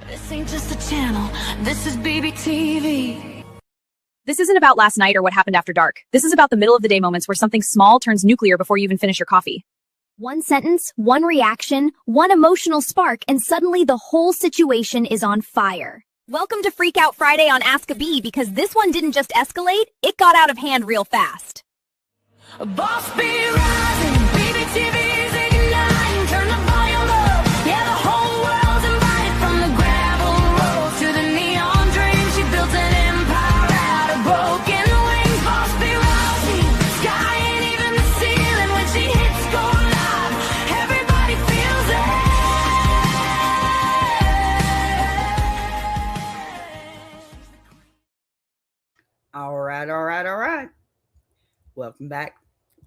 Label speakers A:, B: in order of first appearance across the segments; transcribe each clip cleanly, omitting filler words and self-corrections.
A: This ain't just a channel, this is BBTV.
B: This isn't about last night or what happened after dark. This is about the middle of the day moments where something small turns nuclear before you even finish your coffee.
C: One sentence, one reaction, one emotional spark, and suddenly the whole situation is on fire. Welcome to Freakout Friday on Ask a Bee, because this one didn't just escalate, it got out of hand real fast.
A: A boss be rising, BBTV's igniting, turn the volume up, yeah, the whole world's invited, from the gravel road to the neon dream, she built an empire out of broken wings. Boss be rising, sky ain't even the ceiling, when she hits go live, everybody feels it.
D: All right. Welcome back.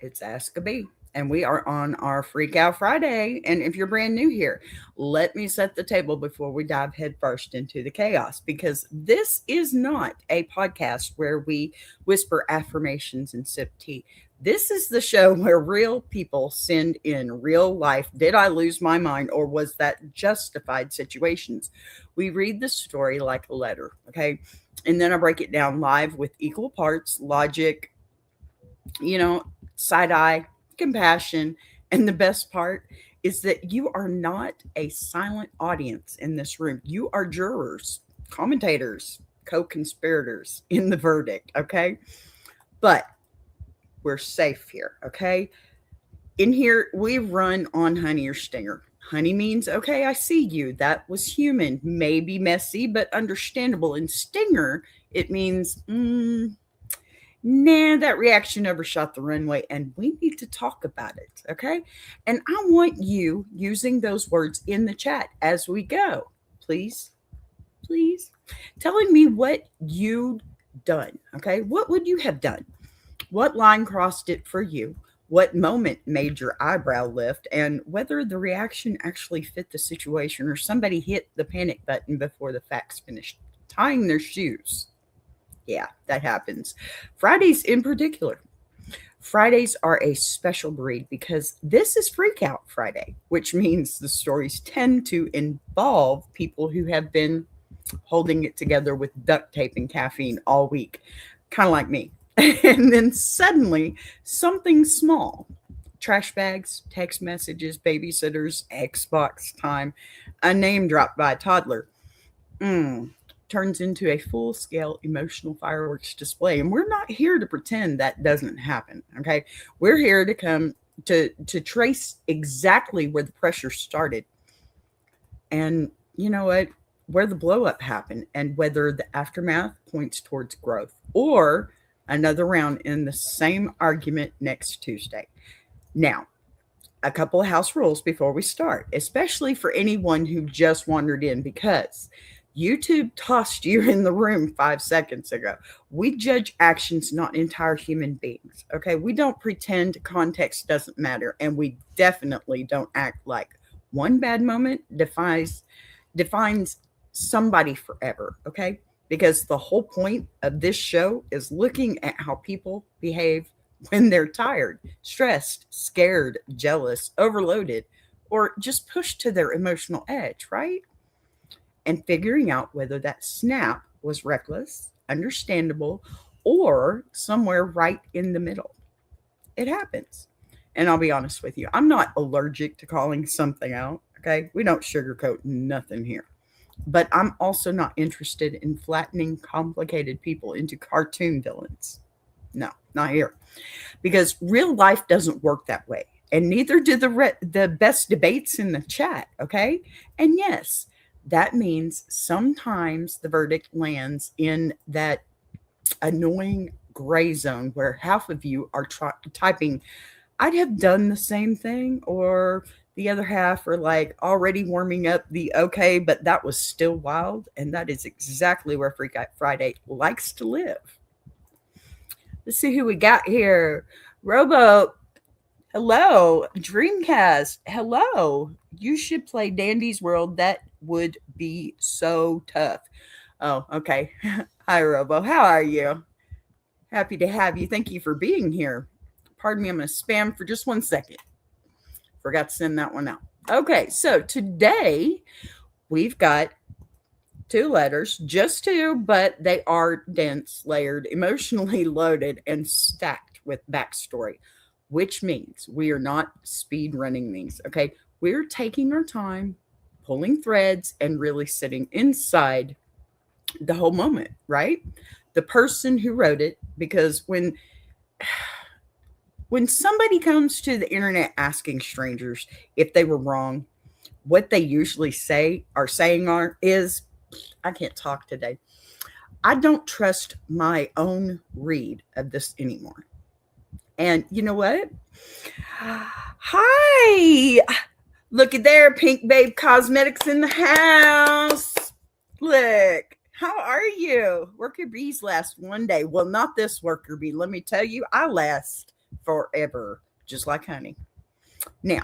D: It's Ask a Bee, and we are on our Freakout Friday. And if you're brand new here, let me set the table before we dive headfirst into the chaos, because this is not a podcast where we whisper affirmations and sip tea. This is the show where real people send in real life, did I lose my mind, or was that justified situations? We read the story like a letter, okay? And then I break it down live with equal parts logic, side eye, compassion. And the best part is that you are not a silent audience in this room. You are jurors, commentators, co-conspirators in the verdict, okay? But we're safe here, okay? In here, we run on honey or stinger. Honey means, okay, I see you. That was human, maybe messy, but understandable. And stinger, it means, that reaction overshot the runway and we need to talk about it, okay? And I want you using those words in the chat as we go. Please, telling me what you'd done, okay? What would you have done? What line crossed it for you? What moment made your eyebrow lift, and whether the reaction actually fit the situation or somebody hit the panic button before the facts finished tying their shoes. Yeah, that happens. Fridays in particular. Fridays are a special breed because this is Freakout Friday, which means the stories tend to involve people who have been holding it together with duct tape and caffeine all week, kind of like me. And then suddenly something small, trash bags, text messages, babysitters, Xbox time, a name dropped by a toddler, turns into a full-scale emotional fireworks display. And we're not here to pretend that doesn't happen, okay? We're here to come to trace exactly where the pressure started. And you know what? Where the blow-up happened, and whether the aftermath points towards growth or another round in the same argument next Tuesday. Now, a couple of house rules before we start, especially for anyone who just wandered in, because YouTube tossed you in the room 5 seconds ago. We judge actions, not entire human beings, okay? We don't pretend context doesn't matter, and we definitely don't act like one bad moment defines somebody forever, okay? Because the whole point of this show is looking at how people behave when they're tired, stressed, scared, jealous, overloaded, or just pushed to their emotional edge, right? And figuring out whether that snap was reckless, understandable, or somewhere right in the middle. It happens. And I'll be honest with you, I'm not allergic to calling something out, okay? We don't sugarcoat nothing here. But I'm also not interested in flattening complicated people into cartoon villains. No, not here. Because real life doesn't work that way. And neither do the best debates in the chat, okay? And yes, that means sometimes the verdict lands in that annoying gray zone where half of you are typing, I'd have done the same thing, or the other half are like already warming up the okay, but that was still wild. And that is exactly where Freakout Friday likes to live. Let's see who we got here. Robo, hello. Dreamcast, hello. You should play Dandy's World. That would be so tough. Oh, okay. Hi, Robo. How are you? Happy to have you. Thank you for being here. Pardon me, I'm going to spam for just 1 second. Forgot to send that one out. Okay, so today we've got 2 letters, just 2, but they are dense, layered, emotionally loaded, and stacked with backstory, which means we are not speed running these. Okay. We're taking our time, pulling threads, and really sitting inside the whole moment, right? The person who wrote it, because when somebody comes to the internet asking strangers if they were wrong, what they usually say are saying is, I can't talk today. I don't trust my own read of this anymore. And you know what? Hi. Look at there, Pink Babe Cosmetics in the house. Look, how are you? Worker bees last one day. Well, not this worker bee. Let me tell you, I last forever, just like honey. Now,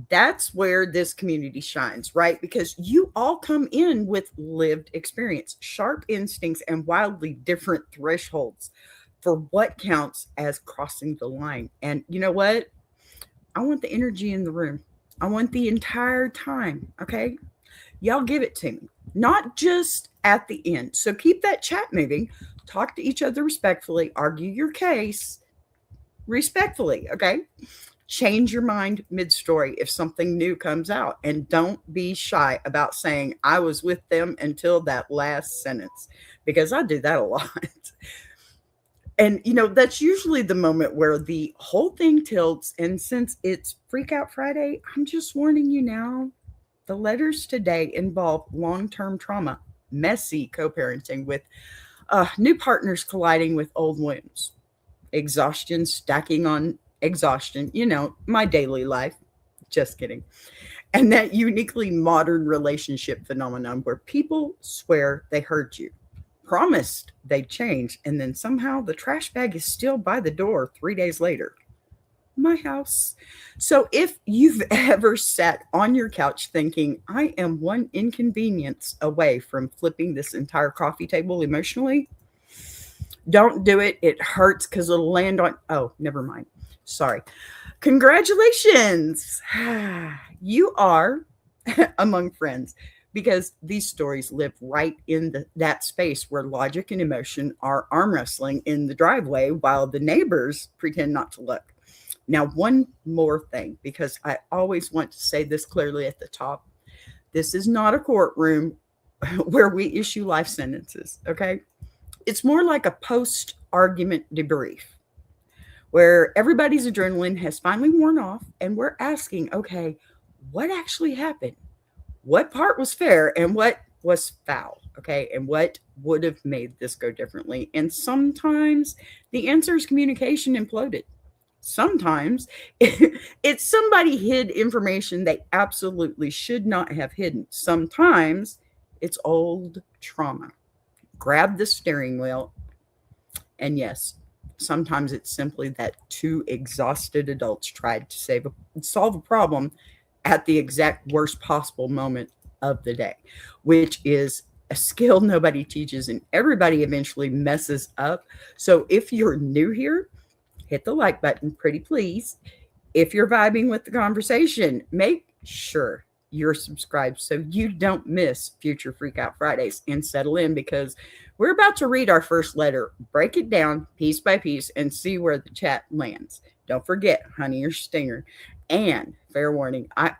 D: that's where this community shines, right? Because you all come in with lived experience, sharp instincts, and wildly different thresholds for what counts as crossing the line. And you know what? I want the energy in the room. I want the entire time. Okay. Y'all give it to me, not just at the end. So keep that chat moving. Talk to each other respectfully. Argue your case respectfully. Okay. Change your mind mid-story if something new comes out, and don't be shy about saying I was with them until that last sentence, because I do that a lot. And that's usually the moment where the whole thing tilts. And since it's Freakout Friday, I'm just warning you now, the letters today involve long-term trauma, messy co-parenting with new partners colliding with old wounds, exhaustion stacking on exhaustion, my daily life. Just kidding. And that uniquely modern relationship phenomenon where people swear they hurt you, promised they'd change, and then somehow the trash bag is still by the door 3 days later. My house. So if you've ever sat on your couch thinking, I am one inconvenience away from flipping this entire coffee table emotionally, don't do it. It hurts because it'll land on, oh, never mind. Sorry. Congratulations. You are among friends, because these stories live right in that space where logic and emotion are arm wrestling in the driveway while the neighbors pretend not to look. Now, one more thing, because I always want to say this clearly at the top. This is not a courtroom where we issue life sentences, okay? It's more like a post-argument debrief where everybody's adrenaline has finally worn off, and we're asking, okay, what actually happened? What part was fair and what was foul? Okay, and what would have made this go differently? And sometimes the answer is communication imploded. Sometimes it's somebody hid information they absolutely should not have hidden. Sometimes it's old trauma. Grab the steering wheel. And yes, sometimes it's simply that 2 exhausted adults tried to solve a problem at the exact worst possible moment of the day, which is a skill nobody teaches, and everybody eventually messes up. So if you're new here, hit the like button, pretty please. If you're vibing with the conversation, make sure you're subscribed so you don't miss future Freakout Fridays, and settle in, because we're about to read our first letter, break it down piece by piece, and see where the chat lands. Don't forget, honey or stinger. And fair warning, I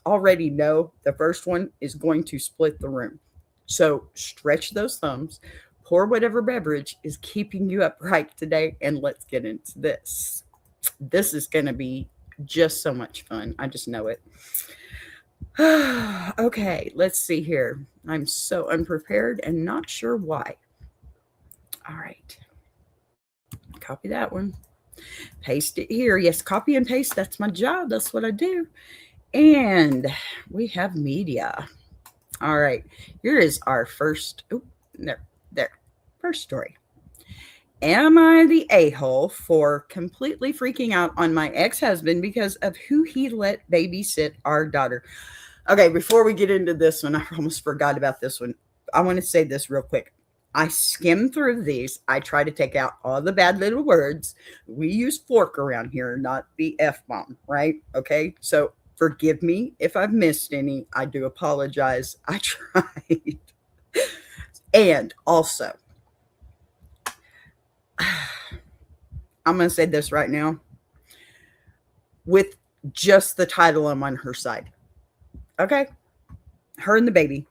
D: already know the first one is going to split the room. So stretch those thumbs, pour whatever beverage is keeping you upright today, and let's get into this. This is going to be just so much fun. I just know it. Okay, let's see here. I'm so unprepared and not sure why. All right. Copy that one. Paste it here. Yes, copy and paste. That's my job. That's what I do. And we have media. All right. Here is our first. Oh, there. First story. Am I the a-hole for completely freaking out on my ex-husband because of who he let babysit our daughter? Okay, before we get into this one, I almost forgot about this one. I want to say this real quick. I skim through these. I try to take out all the bad little words. We use fork around here, not the F-bomb, right? Okay, so forgive me if I've missed any. I do apologize. I tried. And also, I'm going to say this right now. With just the title, I'm on her side. Okay? Her and the baby.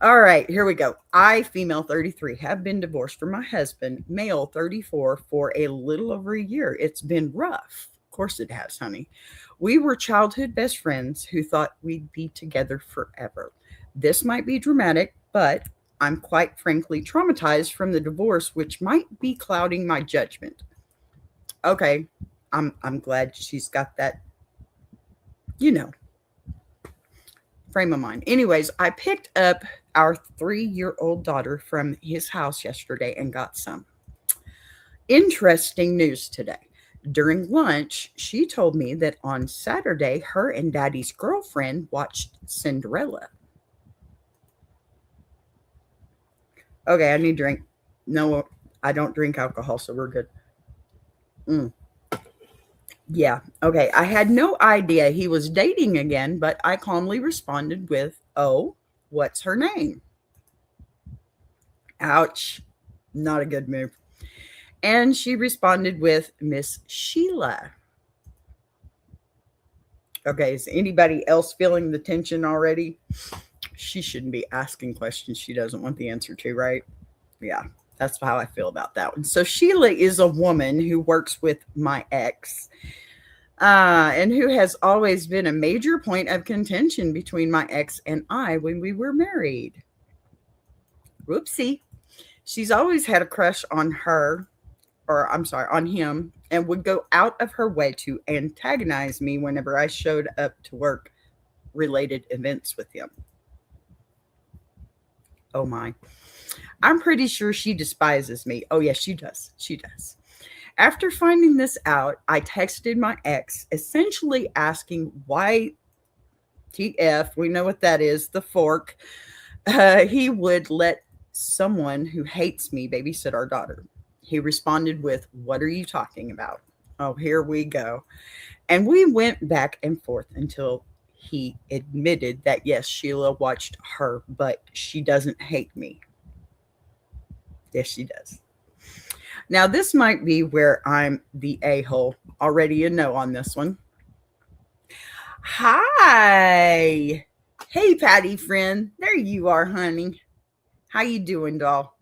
D: All right, here we go. I, female 33, have been divorced from my husband, male 34, for a little over a year. It's been rough. Of course it has, honey. We were childhood best friends who thought we'd be together forever. This might be dramatic, but I'm quite frankly traumatized from the divorce, which might be clouding my judgment. Okay, I'm glad she's got that, frame of mind. Anyways, I picked up our 3-year-old daughter from his house yesterday and got some interesting news today. During lunch, she told me that on Saturday, her and Daddy's girlfriend watched Cinderella. Okay, I need a drink. No, I don't drink alcohol, so we're good. Yeah, okay. I had no idea he was dating again, but I calmly responded with, "Oh, what's her name?" Ouch. Not a good move. And she responded with, "Miss Sheila." Okay, is anybody else feeling the tension already? She shouldn't be asking questions she doesn't want the answer to, right? Yeah, that's how I feel about that one. So Sheila is a woman who works with my ex, and who has always been a major point of contention between my ex and I when we were married. Whoopsie. She's always had a crush on her, or I'm sorry, on him, and would go out of her way to antagonize me whenever I showed up to work related events with him. Oh my. I'm pretty sure she despises me. Oh, yes, she does. She does. After finding this out, I texted my ex, essentially asking why TF, we know what that is, the fork, he would let someone who hates me babysit our daughter. He responded with, "What are you talking about?" Oh, here we go. And we went back and forth until he admitted that, yes, Sheila watched her, but she doesn't hate me. Yes, she does. Now, this might be where I'm the a-hole. Already a no on this one. Hi. Hey, Patty friend. There you are, honey. How you doing, doll?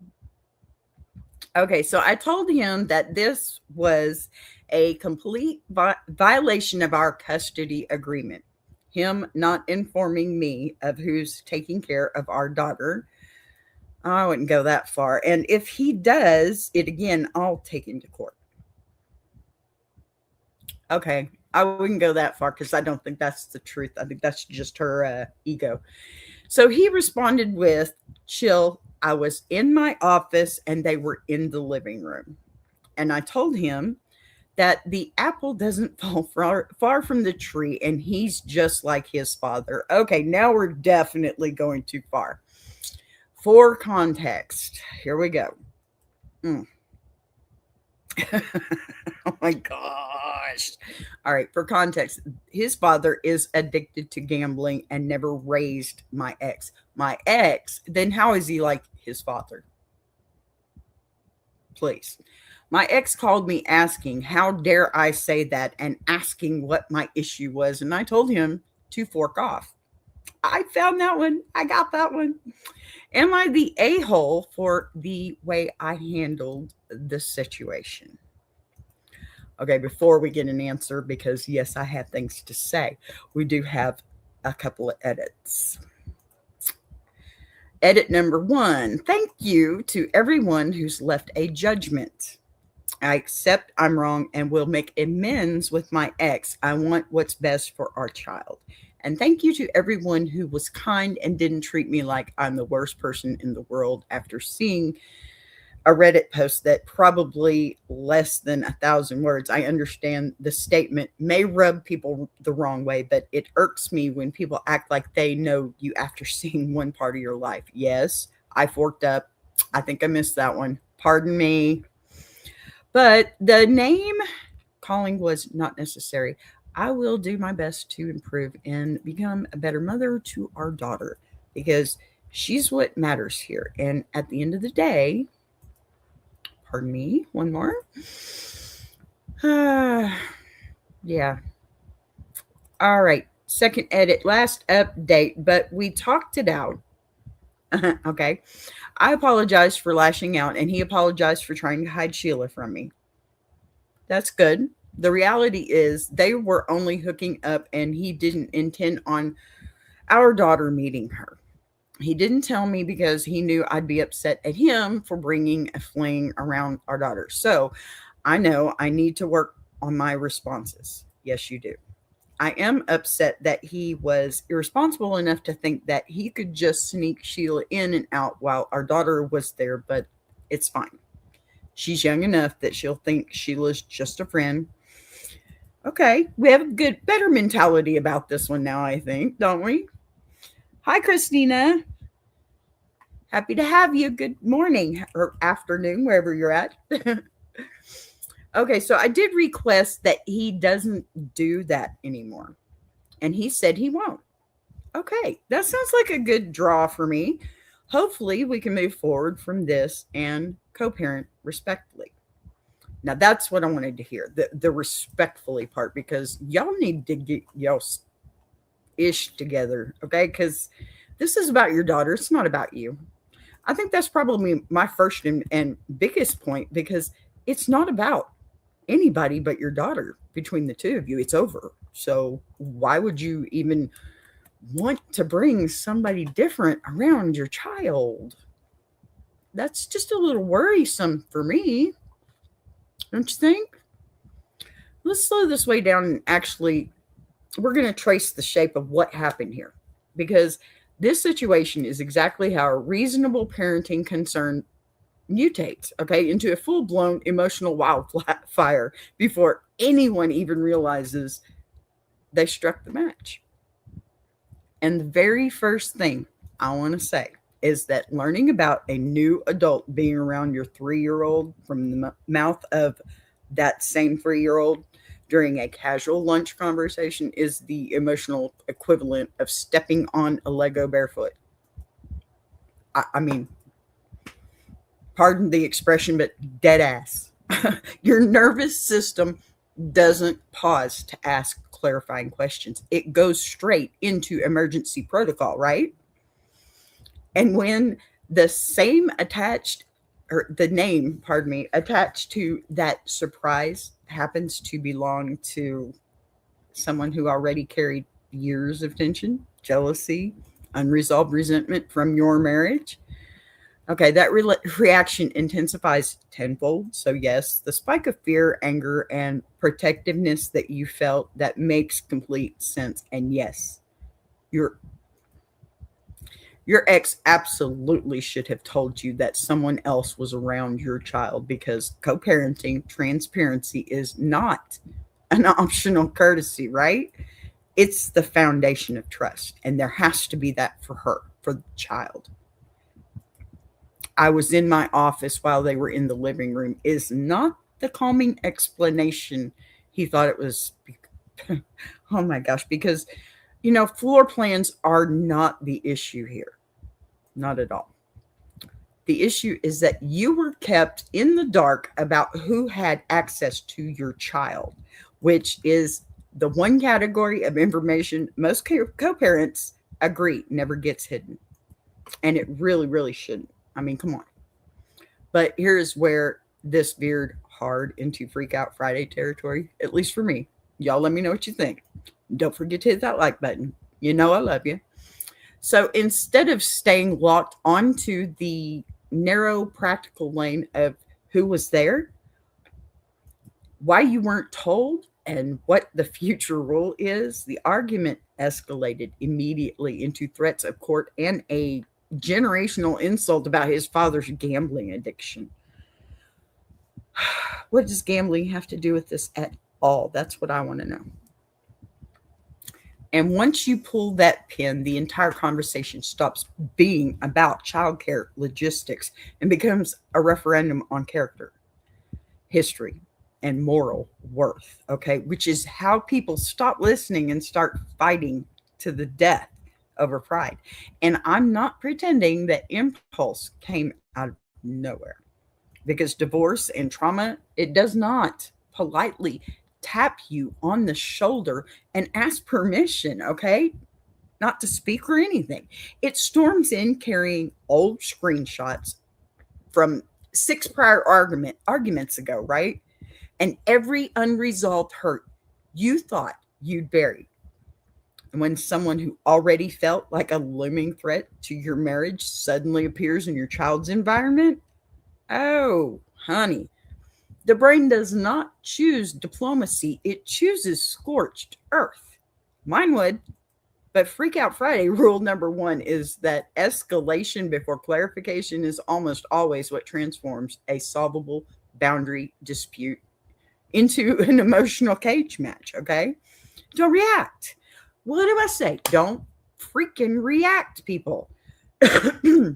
D: Okay, so I told him that this was a complete violation of our custody agreement. Him not informing me of who's taking care of our daughter. I wouldn't go that far. And if he does it again, I'll take him to court. Okay, I wouldn't go that far because I don't think that's the truth. I think that's just her ego. So he responded with, "Chill, I was in my office and they were in the living room." And I told him that the apple doesn't fall far from the tree and he's just like his father. Okay, now we're definitely going too far. For context, here we go. Oh my gosh. All right, for context, his father is addicted to gambling and never raised my ex. My ex, then how is he like his father? Please. My ex called me asking, how dare I say that, and asking what my issue was. And I told him to fork off. I found that one. I got that one. Am I the a-hole for the way I handled the situation? Okay, before we get an answer, because yes, I have things to say, we do have a couple of edits. Edit number 1. Thank you to everyone who's left a judgment. I accept I'm wrong and will make amends with my ex. I want what's best for our child. And thank you to everyone who was kind and didn't treat me like I'm the worst person in the world after seeing a Reddit post that probably less than 1,000 words. I understand the statement may rub people the wrong way, but it irks me when people act like they know you after seeing one part of your life. Yes, I forked up. I think I missed that one. Pardon me. But the name calling was not necessary. I will do my best to improve and become a better mother to our daughter, because She's what matters here. And at the end of the day, pardon me, one more. Yeah. All right. Second edit, last update, but we talked it out. Okay. I apologized for lashing out, and he apologized for trying to hide Sheila from me. That's good. The reality is they were only hooking up, and he didn't intend on our daughter meeting her. He didn't tell me because he knew I'd be upset at him for bringing a fling around our daughter. So I know I need to work on my responses. Yes, you do. I am upset that he was irresponsible enough to think that he could just sneak Sheila in and out while our daughter was there, but it's fine. She's young enough that she'll think Sheila's just a friend. Okay, we have a better mentality about this one now, I think, don't we? Hi, Christina. Happy to have you. Good morning or afternoon, wherever you're at. Okay, so I did request that he doesn't do that anymore. And he said he won't. Okay, that sounds like a good draw for me. Hopefully, we can move forward from this and co-parent respectfully. Now, that's what I wanted to hear, the respectfully part, because y'all need to get y'all ish together, okay? Because this is about your daughter. It's not about you. I think that's probably my first and biggest point, because it's not about anybody but your daughter. Between the two of you, it's over. So why would you even want to bring somebody different around your child? That's just a little worrisome for me. Don't you think? Let's slow this way down and actually, we're going to trace the shape of what happened here, because this situation is exactly how a reasonable parenting concern mutates, okay, into a full-blown emotional wildfire before anyone even realizes they struck the match. And the very first thing I want to say is that learning about a new adult being around your 3-year-old from the mouth of that same 3-year-old during a casual lunch conversation is the emotional equivalent of stepping on a Lego barefoot. I mean, pardon the expression, but dead ass. Your nervous system doesn't pause to ask clarifying questions. It goes straight into emergency protocol, right? And when the same attached, or the name, pardon me, attached to that surprise happens to belong to someone who already carried years of tension, jealousy, unresolved resentment from your marriage, okay, that reaction intensifies tenfold. So yes, the spike of fear, anger, and protectiveness that you felt, that makes complete sense. And yes, your ex absolutely should have told you that someone else was around your child, because co-parenting transparency is not an optional courtesy, right? It's the foundation of trust, and there has to be that for her, for the child. I was in my office while they were in the living room is not the calming explanation he thought it was. Oh my gosh, because, floor plans are not the issue here. Not at all. The issue is that you were kept in the dark about who had access to your child, which is the one category of information most co-parents agree never gets hidden. And it really, really shouldn't. I mean, come on. But here's where this veered hard into Freakout Friday territory, at least for me. Y'all let me know what you think. Don't forget to hit that like button. You know I love you. So instead of staying locked onto the narrow practical lane of who was there, why you weren't told, and what the future rule is, the argument escalated immediately into threats of court and a generational insult about his father's gambling addiction. What does gambling have to do with this at all? That's what I want to know. And once you pull that pin, the entire conversation stops being about childcare logistics and becomes a referendum on character, history, and moral worth, okay? Which is how people stop listening and start fighting to the death over pride. And I'm not pretending that impulse came out of nowhere, because divorce and trauma, it does not politely tap you on the shoulder and ask permission, okay? Not to speak or anything. It storms in carrying old screenshots from 6 prior arguments ago, right? And every unresolved hurt you thought you'd buried. And when someone who already felt like a looming threat to your marriage suddenly appears in your child's environment, oh, honey, the brain does not choose diplomacy, it chooses scorched earth. Mine would. But Freakout Friday rule number 1 is that escalation before clarification is almost always what transforms a solvable boundary dispute into an emotional cage match, okay? Don't react. What do I say? Don't freaking react, people.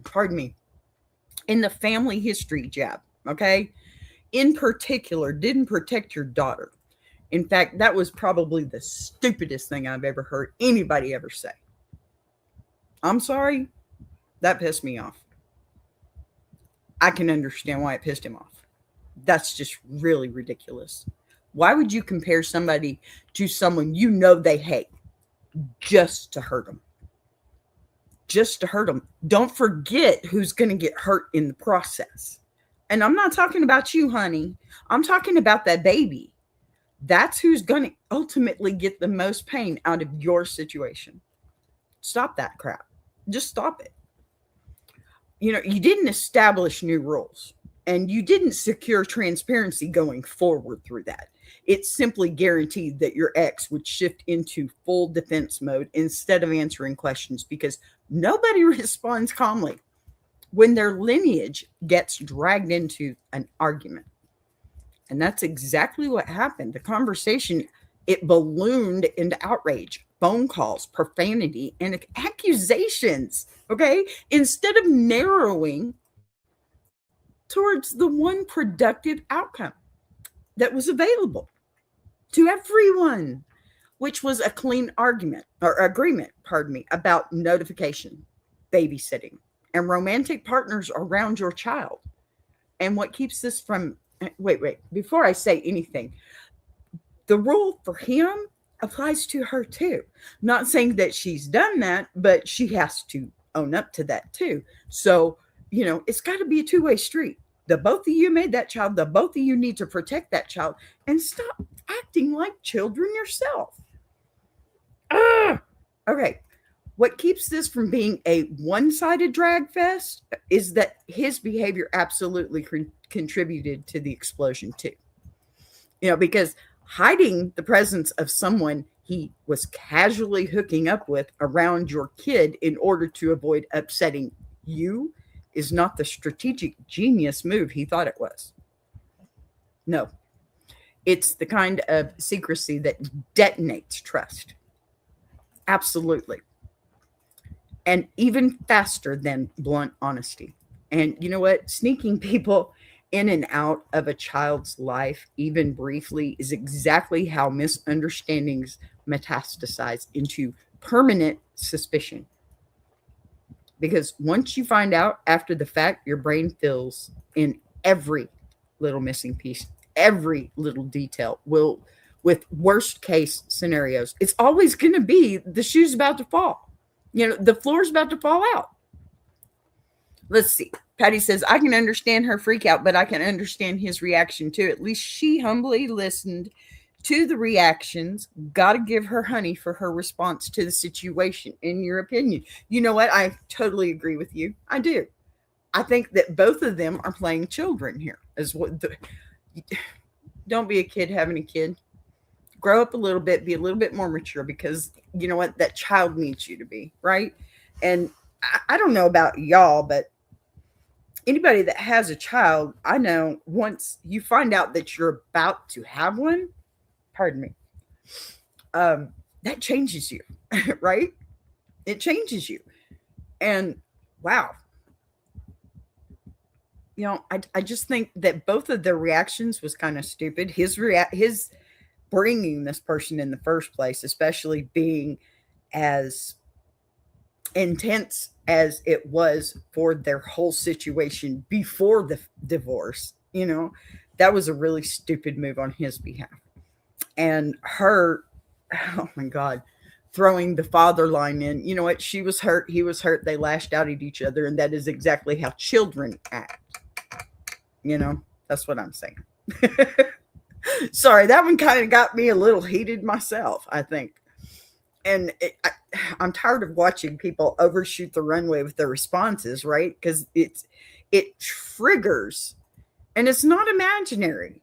D: Pardon me. In the family history jab, okay? In particular, didn't protect your daughter. In fact, that was probably the stupidest thing I've ever heard anybody ever say. I'm sorry. That pissed me off. I can understand why it pissed him off. That's just really ridiculous. Why would you compare somebody to someone you know they hate just to hurt them? Just to hurt them. Don't forget who's going to get hurt in the process. And I'm not talking about you, honey. I'm talking about that baby. That's who's going to ultimately get the most pain out of your situation. Stop that crap. Just stop it. You know, you didn't establish new rules and you didn't secure transparency going forward through that. It simply guaranteed that your ex would shift into full defense mode instead of answering questions, because nobody responds calmly when their lineage gets dragged into an argument. And that's exactly what happened. The conversation, it ballooned into outrage, phone calls, profanity, and accusations, okay? Instead of narrowing towards the one productive outcome that was available to everyone, which was a clean agreement about notification, babysitting, and romantic partners around your child. And what keeps this from wait, before I say anything, the rule for him applies to her too. Not saying that she's done that, but she has to own up to that too. So, you know, it's got to be a two-way street. The both of you made that child, the both of you need to protect that child and stop acting like children yourself. Okay. What keeps this from being a one-sided drag fest is that his behavior absolutely contributed to the explosion too. You know, because hiding the presence of someone he was casually hooking up with around your kid in order to avoid upsetting you is not the strategic genius move he thought it was. No, it's the kind of secrecy that detonates trust. Absolutely. And even faster than blunt honesty. And you know what? Sneaking people in and out of a child's life, even briefly, is exactly how misunderstandings metastasize into permanent suspicion. Because once you find out after the fact, your brain fills in every little missing piece, every little detail with worst case scenarios. It's always going to be the shoe's about to fall. You know, the floor's about to fall out. Let's see. Patty says, I can understand her freak out, but I can understand his reaction too. At least she humbly listened to the reactions. Got to give her honey for her response to the situation, in your opinion. You know what? I totally agree with you. I do. I think that both of them are playing children here. Don't be a kid having a kid. Grow up a little bit, be a little bit more mature, because you know what? That child needs you to be, right? And I don't know about y'all, but anybody that has a child, I know once you find out that you're about to have one, pardon me, that changes you, right? It changes you. And wow. You know, I just think that both of their reactions was kind of stupid. His bringing this person in the first place, especially being as intense as it was for their whole situation before the divorce, that was a really stupid move on his behalf. And her, oh my God, throwing the father line in, you know what? She was hurt. He was hurt. They lashed out at each other. And that is exactly how children act. That's what I'm saying. Sorry, that one kind of got me a little heated myself, I think. And I'm tired of watching people overshoot the runway with their responses, right? Because it triggers, and it's not imaginary.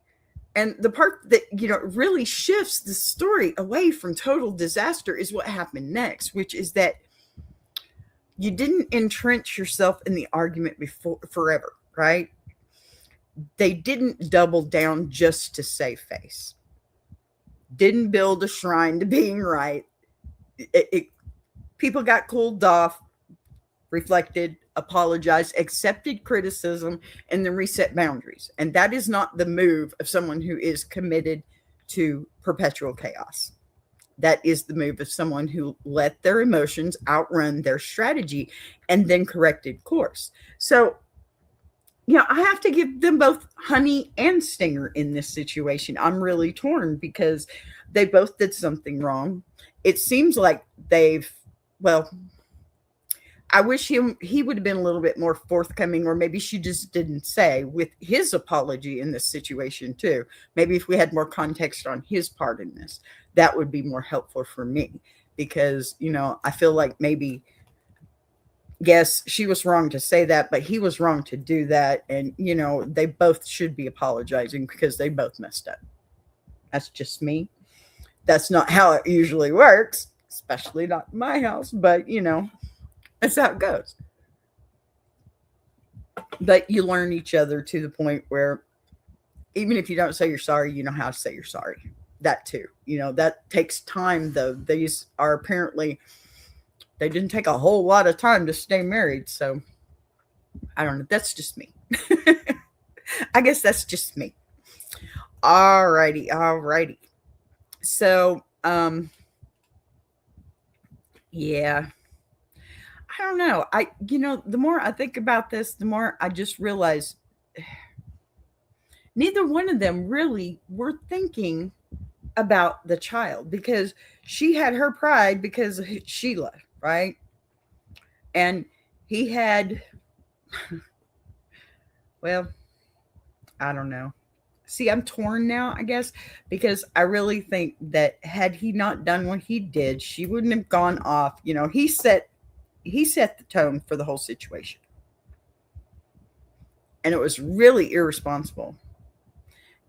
D: And the part that, really shifts the story away from total disaster is what happened next, which is that you didn't entrench yourself in the argument forever, right? They didn't double down just to save face. Didn't build a shrine to being right. People got cooled off, reflected, apologized, accepted criticism, and then reset boundaries. And that is not the move of someone who is committed to perpetual chaos. That is the move of someone who let their emotions outrun their strategy and then corrected course. So, I have to give them both honey and stinger in this situation. I'm really torn because they both did something wrong. It seems like I wish he would have been a little bit more forthcoming, or maybe she just didn't say with his apology in this situation too. Maybe if we had more context on his part in this, that would be more helpful for me, because, I feel like maybe, yes, she was wrong to say that, but he was wrong to do that. And, they both should be apologizing because they both messed up. That's just me. That's not how it usually works, especially not in my house, but, that's how it goes. But you learn each other to the point where even if you don't say you're sorry, you know how to say you're sorry. That too. That takes time, though. These are apparently, they didn't take a whole lot of time to stay married. So I don't know. That's just me. I guess that's just me. Alrighty. So, yeah. I don't know. The more I think about this, the more I just realize neither one of them really were thinking about the child, because she had her pride because of Sheila, right? And he had, well, I don't know. See, I'm torn now, I guess, because I really think that had he not done what he did, she wouldn't have gone off. He set the tone for the whole situation. And it was really irresponsible.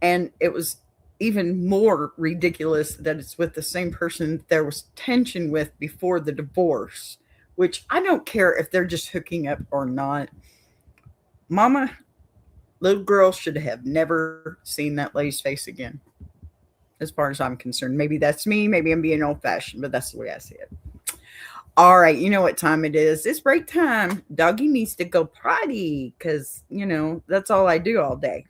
D: And it was even more ridiculous that it's with the same person there was tension with before the divorce, which I don't care if they're just hooking up or not. Mama, little girl should have never seen that lady's face again, as far as I'm concerned. Maybe that's me. Maybe I'm being old-fashioned, but that's the way I see it. All right, you know what time it is. It's break time. Doggy needs to go potty because, that's all I do all day.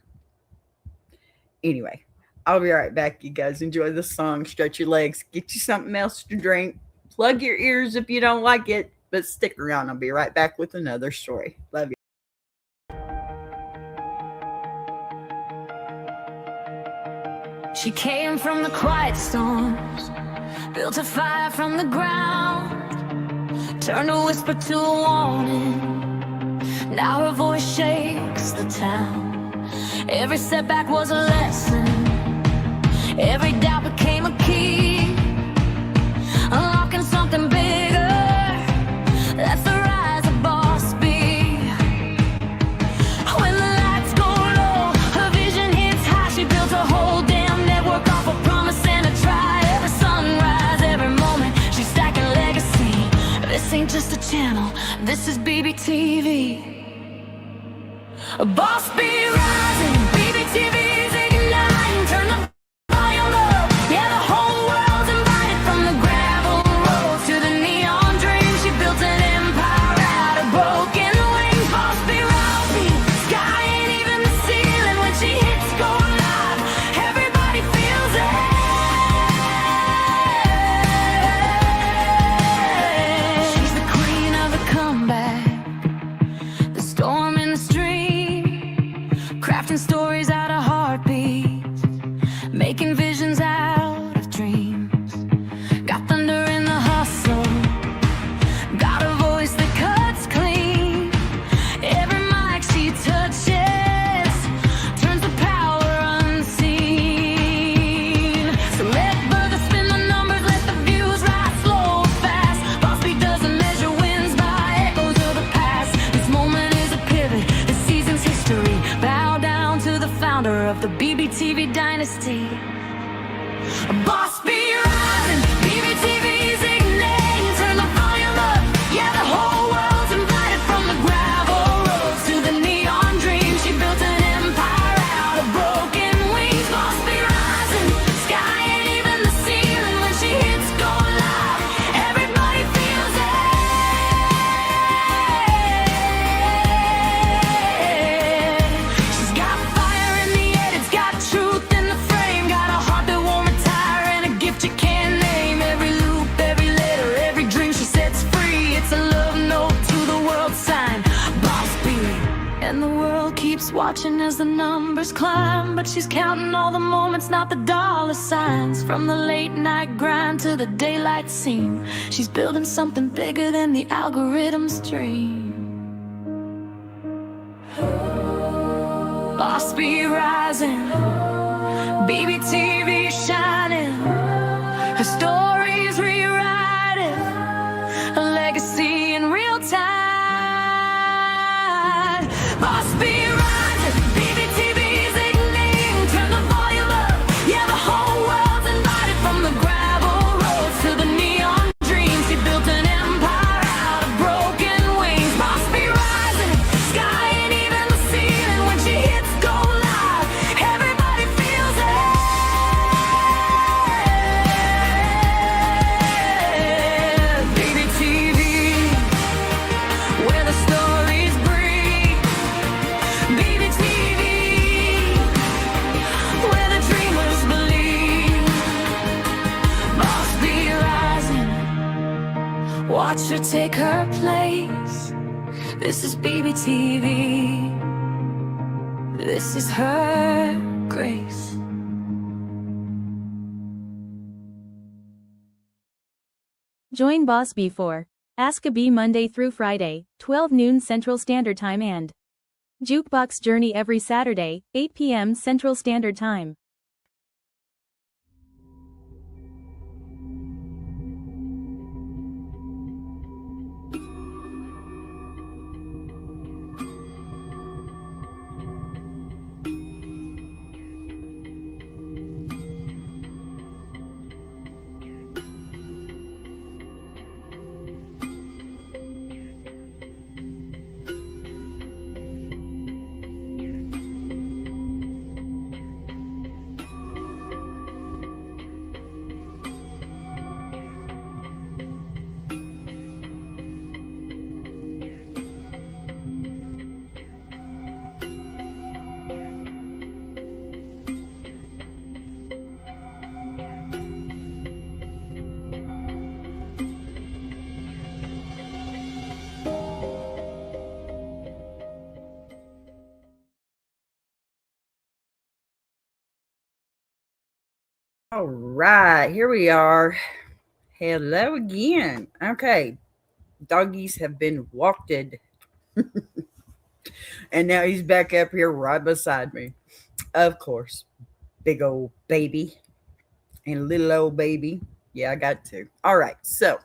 D: Anyway, I'll be right back. You guys enjoy the song. Stretch your legs. Get you something else to drink. Plug your ears if you don't like it, but stick around. I'll be right back with another story. Love you.
A: She came from the quiet storms, built a fire from the ground, turned a whisper to a warning. Now her voice shakes the town. Every setback was a lesson. Every doubt became a key, unlocking something bigger. That's the rise of Boss B. When the lights go low, her vision hits high. She built a whole damn network off a promise and a try. Every sunrise, every moment, she's stacking legacy. This ain't just a channel, this is BBTV. Boss B rising, BBTV's igniting. Turn the volume up, yeah, the whole world's invited. From the gravel roads to the neon dreams, she built an empire out of broken wings. Boss B rising, sky ain't even the ceiling. When she hits go live, everybody feels it. She's the queen of founder of the BBTV dynasty. A boss be rising, BBTV's igniting, turn the volume up, yeah, the whole world's invited. From the gravel roads to the neon dreams, she built an empire out of broken wings. Boss be rising, sky ain't even the ceiling. When she hits go live, everybody feels it. She's got fire in the head, it's got truth in the frame, got a heart that won't retire and a gift you can't name. Every loop, every letter, every dream she sets free, it's a love note to the world sign. Boss B. And the world keeps watching as the numbers climb, but she's counting all the moments, not the dollar signs. From the late night grind to the daylight scene, she's building something bigger than the algorithm's dream. Boss be rising, BBTV shining, her story's rewriting, a legacy in real time. Boss be rising, BBTV's igniting, turn the volume up, yeah, the whole world's invited. From the gravel roads to the neon dreams, she built an empire out of broken wings. Boss be rising, sky ain't even the ceiling. When she hits go live, everybody feels it. BBTV, where the stories breathe. BBTV, where the dreamers believe. Boss be rising, watch her take her place. This is BBTV, this is her grace.
E: Join Boss B for Ask a Bee Monday through Friday, 12 noon Central Standard Time and Jukebox Journey every Saturday, 8 p.m. Central Standard Time.
D: All right, here we are. Hello again. Okay, doggies have been walked. And now he's back up here right beside me. Of course, big old baby and little old baby. Yeah, I got two. All right, so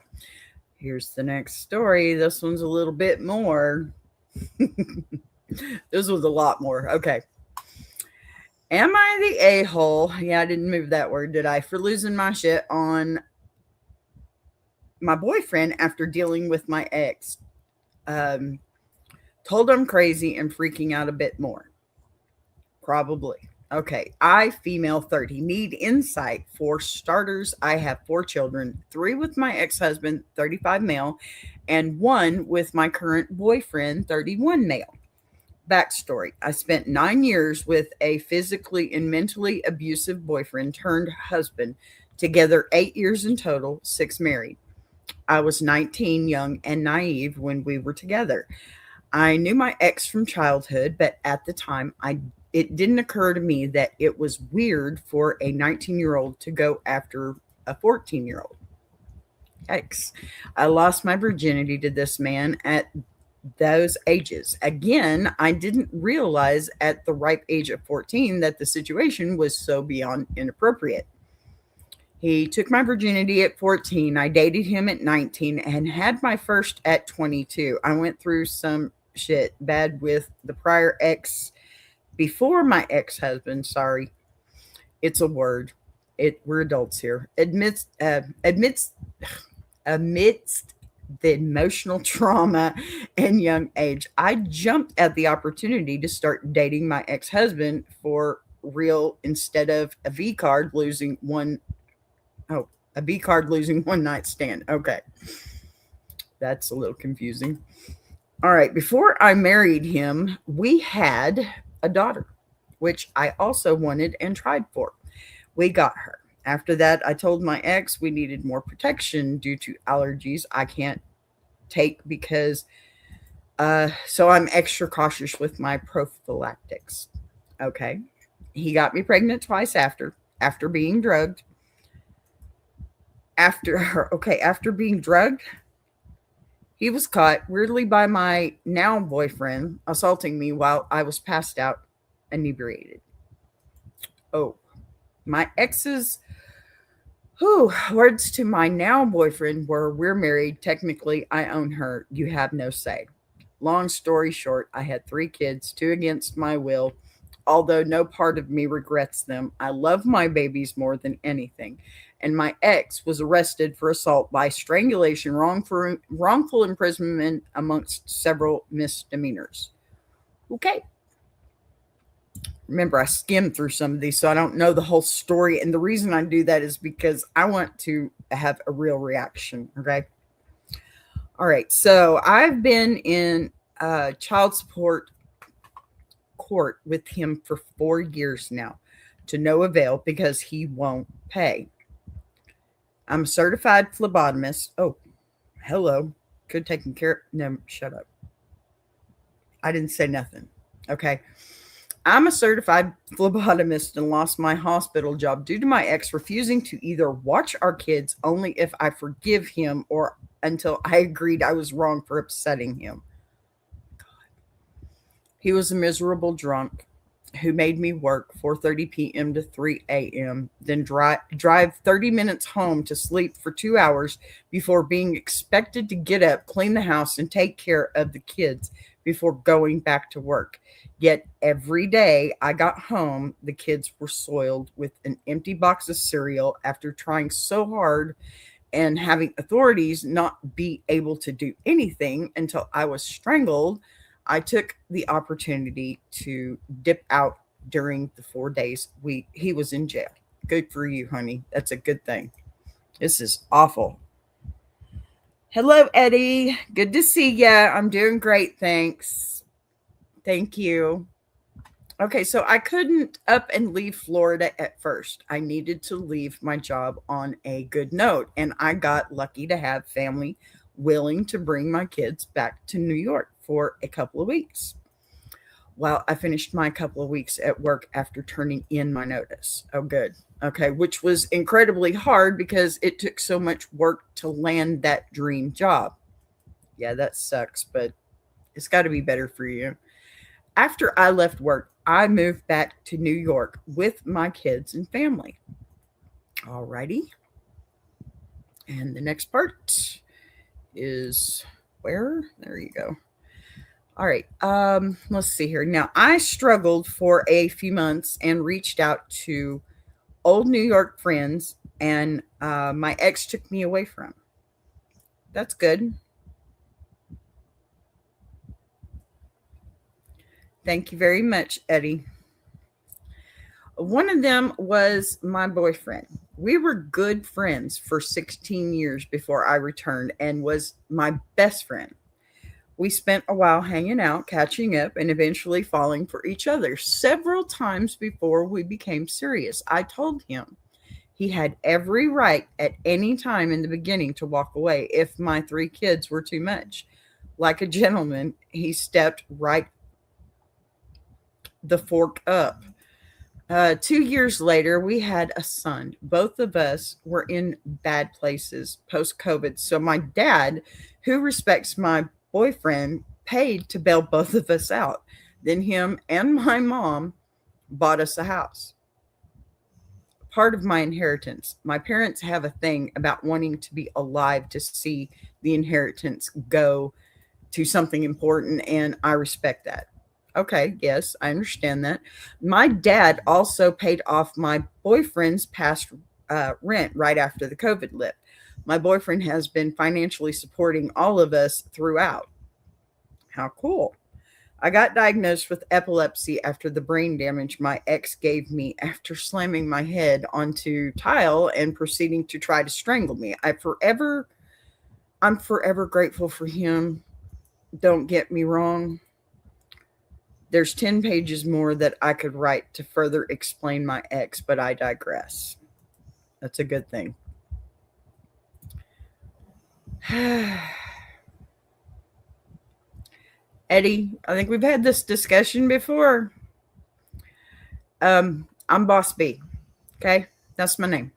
D: here's the next story. This one's a little bit more. This was a lot more. Okay. Am I the a-hole? Yeah, I didn't move that word, did I? For losing my shit on my boyfriend after dealing with my ex. Told I'm crazy and freaking out a bit more. Probably. Okay. I, female 30, need insight. For starters, I have 4 children, 3 with my ex-husband, 35 male, and 1 with my current boyfriend, 31 male. Backstory. I spent 9 years with a physically and mentally abusive boyfriend turned husband, together 8 years in total, 6 married. I was 19, young and naive when we were together. I knew my ex from childhood, but at the time, it didn't occur to me that it was weird for a 19-year-old to go after a 14-year-old. Yikes. I lost my virginity to this man at those ages. Again, I didn't realize at the ripe age of 14 that the situation was so beyond inappropriate. He took my virginity at 14. I dated him at 19 and had my first at 22. I went through some shit bad with the prior ex before my ex-husband, sorry, it's a word. We're adults here. Amidst the emotional trauma and young age, I jumped at the opportunity to start dating my ex-husband for real instead of a V card losing one. Oh, a B card losing one night stand. Okay. That's a little confusing. All right. Before I married him, we had a daughter, which I also wanted and tried for. We got her. After that, I told my ex we needed more protection due to allergies I can't take because, so I'm extra cautious with my prophylactics. Okay. He got me pregnant twice after being drugged. After being drugged, he was caught weirdly by my now boyfriend assaulting me while I was passed out, inebriated. Oh, my ex's words to my now boyfriend were, "We're married. Technically, I own her. You have no say." Long story short, I had 3 kids, 2 against my will. Although no part of me regrets them, I love my babies more than anything. And my ex was arrested for assault by strangulation, wrongful imprisonment, amongst several misdemeanors. Okay. Remember, I skimmed through some of these, so I don't know the whole story. And the reason I do that is because I want to have a real reaction. Okay. All right. So I've been in child support court with him for 4 years now, to no avail because he won't pay. I'm a certified phlebotomist. Oh, hello. Could taken care of. No, shut up. I didn't say nothing. Okay. I'm a certified phlebotomist and lost my hospital job due to my ex refusing to either watch our kids only if I forgive him or until I agreed I was wrong for upsetting him. He was a miserable drunk who made me work 4:30 p.m. to 3 a.m., then drive 30 minutes home to sleep for 2 hours before being expected to get up, clean the house, and take care of the kids before going back to work. Yet every day I got home, the kids were soiled with an empty box of cereal after trying so hard and having authorities not be able to do anything until I was strangled. I took the opportunity to dip out during the 4 days he was in jail. Good for you, honey. That's a good thing. This is awful. Hello, Eddie. Good to see ya. I'm doing great, thanks. Thank you. Okay, so I couldn't up and leave Florida at first. I needed to leave my job on a good note, and I got lucky to have family willing to bring my kids back to New York for a couple of weeks. Well, I finished my couple of weeks at work after turning in my notice. Oh, good. Okay, which was incredibly hard because it took so much work to land that dream job. Yeah, that sucks, but it's got to be better for you. After I left work, I moved back to New York with my kids and family. Alrighty. And the next part is where? There you go. All right. Let's see here. Now, I struggled for a few months and reached out to old New York friends, and my ex took me away from. That's good. Thank you very much, Eddie. One of them was my boyfriend. We were good friends for 16 years before I returned and was my best friend. We spent a while hanging out, catching up, and eventually falling for each other several times before we became serious. I told him he had every right at any time in the beginning to walk away if my 3 kids were too much. Like a gentleman, he stepped right the fork up. 2 years later, we had a son. Both of us were in bad places post-COVID. So my dad, who respects my boyfriend, paid to bail both of us out. Then him and my mom bought us a house. Part of my inheritance. My parents have a thing about wanting to be alive to see the inheritance go to something important, and I respect that. Okay, yes, I understand that. My dad also paid off my boyfriend's past rent right after the COVID lit. My boyfriend has been financially supporting all of us throughout. How cool. I got diagnosed with epilepsy after the brain damage my ex gave me after slamming my head onto tile and proceeding to try to strangle me. I'm forever grateful for him. Don't get me wrong. There's 10 pages more that I could write to further explain my ex, but I digress. That's a good thing. Eddie, I think we've had this discussion before. I'm Boss B. Okay, that's my name.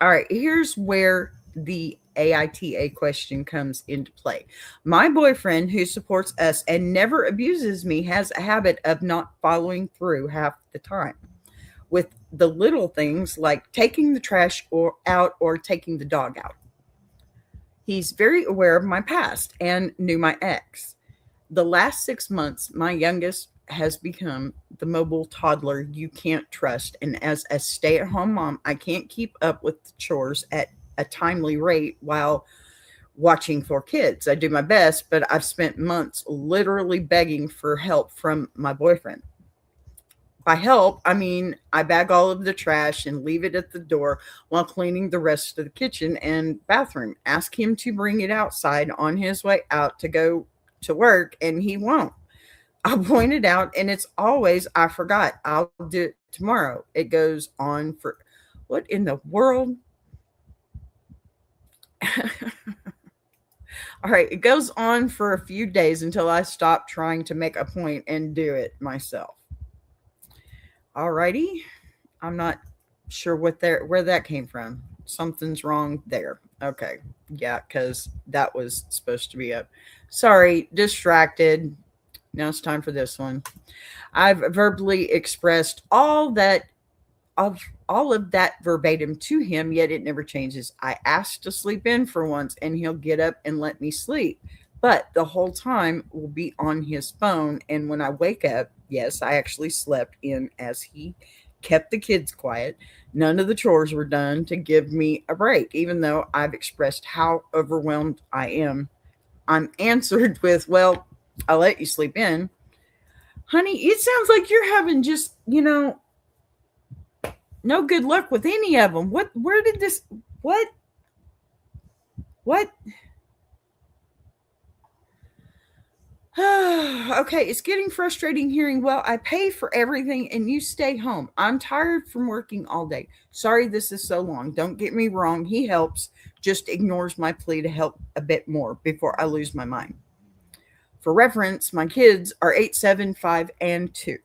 D: All right, here's where the AITA question comes into play. My boyfriend, who supports us and never abuses me, has a habit of not following through half the time with the little things like taking the trash out or taking the dog out. He's very aware of my past and knew my ex. The last 6 months, my youngest has become the mobile toddler you can't trust. And as a stay at home mom, I can't keep up with the chores at a timely rate while watching 4 kids. I do my best, but I've spent months literally begging for help from my boyfriend. By help, I mean I bag all of the trash and leave it at the door while cleaning the rest of the kitchen and bathroom. Ask him to bring it outside on his way out to go to work, and he won't. I point it out, and it's always, I forgot. I'll do it tomorrow. It goes on for what in the world? All right, it goes on for a few days until I stop trying to make a point and do it myself. All righty. I'm not sure where that came from. Something's wrong there. Okay. Yeah, because that was supposed to be up. Sorry, distracted. Now it's time for this one. I've verbally expressed all of that verbatim to him, yet it never changes. I asked to sleep in for once, and he'll get up and let me sleep. But the whole time will be on his phone. And when I wake up, yes, I actually slept in as he kept the kids quiet. None of the chores were done to give me a break, even though I've expressed how overwhelmed I am. I'm answered with, well, I'll let you sleep in. Honey, it sounds like you're having just, no good luck with any of them. Where did this, what? Okay, it's getting frustrating hearing, well, I pay for everything and you stay home. I'm tired from working all day. Sorry this is so long. Don't get me wrong. He helps, just ignores my plea to help a bit more before I lose my mind. For reference, my kids are 8, 7, 5, and 2.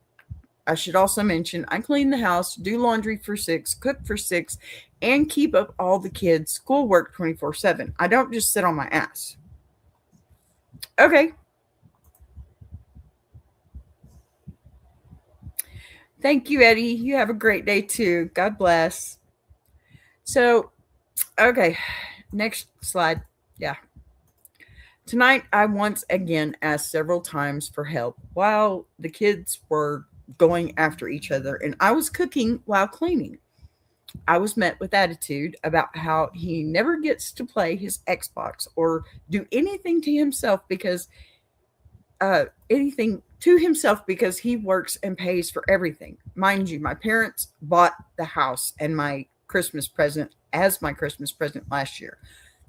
D: I should also mention I clean the house, do laundry for 6, cook for 6, and keep up all the kids' schoolwork 24/7. I don't just sit on my ass. Okay. Thank you, Eddie. You have a great day too. God bless. So, okay, next slide. Yeah. Tonight, I once again asked several times for help while the kids were going after each other, and I was cooking while cleaning. I was met with attitude about how he never gets to play his Xbox or do anything to himself because he works and pays for everything. Mind you, my parents bought the house and my Christmas present last year.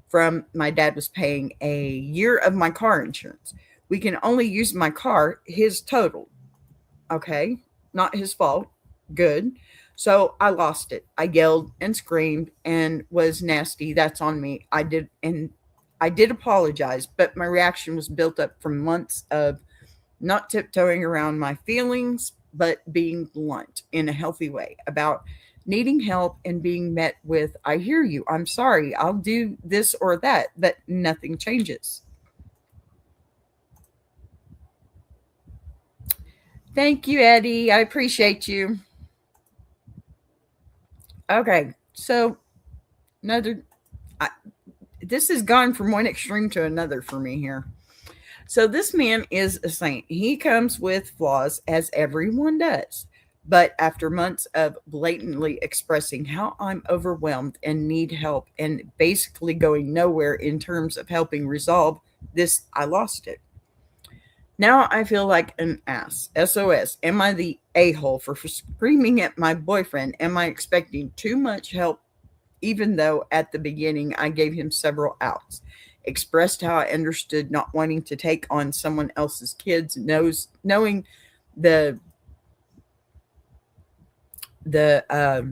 D: From my dad was paying a year of my car insurance. We can only use my car, his total. Okay, not his fault. Good. So I lost it. I yelled and screamed and was nasty. That's on me. I did apologize, but my reaction was built up from months of not tiptoeing around my feelings, but being blunt in a healthy way about needing help and being met with, I hear you, I'm sorry, I'll do this or that, but nothing changes. Thank you, Eddie. I appreciate you. Okay, so this has gone from one extreme to another for me here. So this man is a saint. He comes with flaws, as everyone does. But after months of blatantly expressing how I'm overwhelmed and need help and basically going nowhere in terms of helping resolve this, I lost it. Now I feel like an ass. SOS. Am I the a-hole for screaming at my boyfriend? Am I expecting too much help, even though at the beginning I gave him several outs? Expressed how I understood not wanting to take on someone else's kids, knowing the BD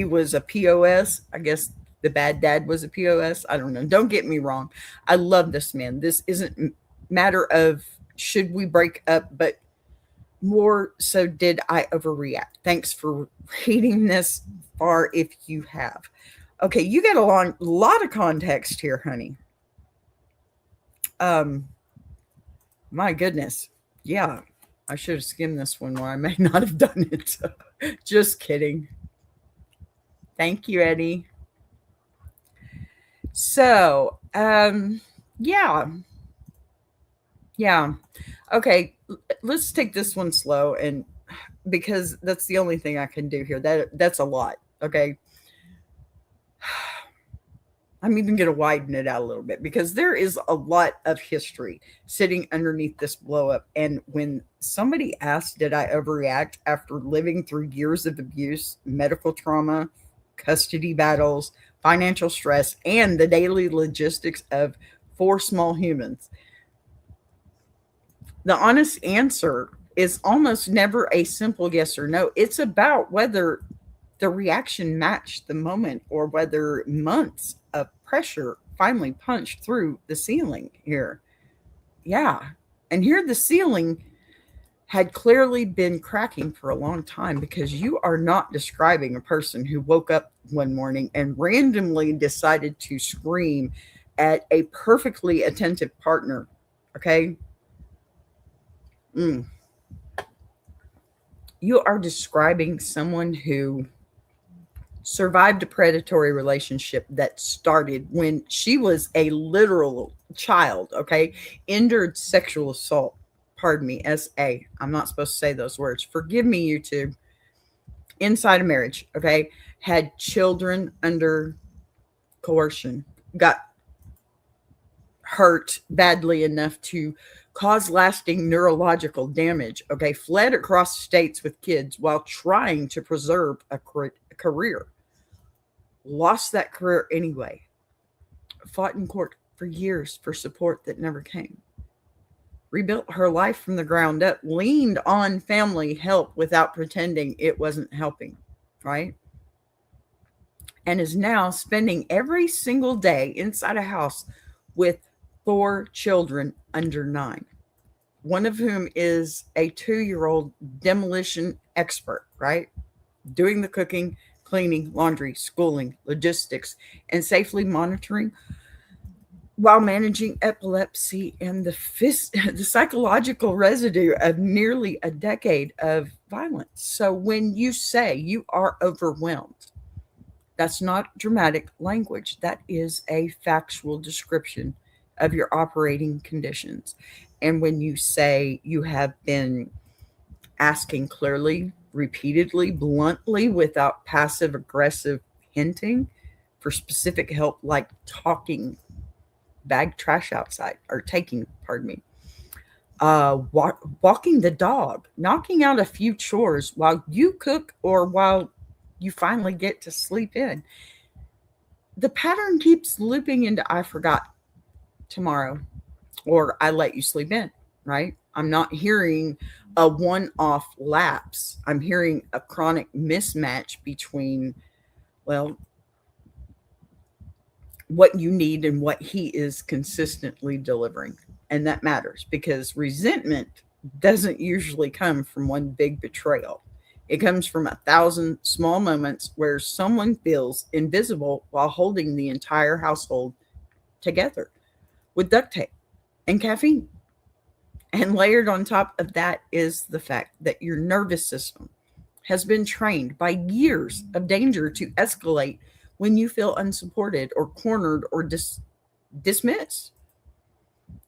D: was a POS. I guess the bad dad was a POS. I don't know. Don't get me wrong. I love this man. This isn't a matter of should we break up, but more so did I overreact. Thanks for reading this far if you have. Okay, you get a lot of context here, honey. My goodness. Yeah, I should have skimmed this one more. I may not have done it. Just kidding. Thank you, Eddie. So, yeah. Okay, let's take this one slow, and because that's the only thing I can do here. That's a lot. Okay. I'm even going to widen it out a little bit because there is a lot of history sitting underneath this blow up. And when somebody asked, did I overreact after living through years of abuse, medical trauma, custody battles, financial stress, and the daily logistics of 4 small humans? The honest answer is almost never a simple yes or no. It's about whether the reaction matched the moment or whether months of pressure finally punched through the ceiling here. Yeah. And here the ceiling had clearly been cracking for a long time, because you are not describing a person who woke up one morning and randomly decided to scream at a perfectly attentive partner. Okay. You are describing someone who survived a predatory relationship that started when she was a literal child, okay? Endured sexual assault. Pardon me, SA. I'm not supposed to say those words. Forgive me, YouTube. Inside a marriage, okay? Had children under coercion. Got hurt badly enough to cause lasting neurological damage, okay? Fled across states with kids while trying to preserve a career. Lost that career anyway. Fought in court for years for support that never came. Rebuilt her life from the ground up. Leaned on family help without pretending it wasn't helping, right? And is now spending every single day inside a house with 4 children under 9. One of whom is a 2-year-old demolition expert, right? Doing the cooking, cleaning, laundry, schooling, logistics, and safely monitoring while managing epilepsy and the psychological residue of nearly a decade of violence. So when you say you are overwhelmed, that's not dramatic language. That is a factual description of your operating conditions. And when you say you have been asking clearly, repeatedly, bluntly, without passive aggressive hinting for specific help, like talking, bag trash outside, or taking, pardon me, walking the dog, knocking out a few chores while you cook or while you finally get to sleep in. The pattern keeps looping into I forgot tomorrow, or I let you sleep in, right? I'm not hearing a one-off lapse. I'm hearing a chronic mismatch between, well, what you need and what he is consistently delivering. And that matters, because resentment doesn't usually come from one big betrayal. It comes from 1,000 small moments where someone feels invisible while holding the entire household together with duct tape and caffeine. And layered on top of that is the fact that your nervous system has been trained by years of danger to escalate when you feel unsupported or cornered or dismissed.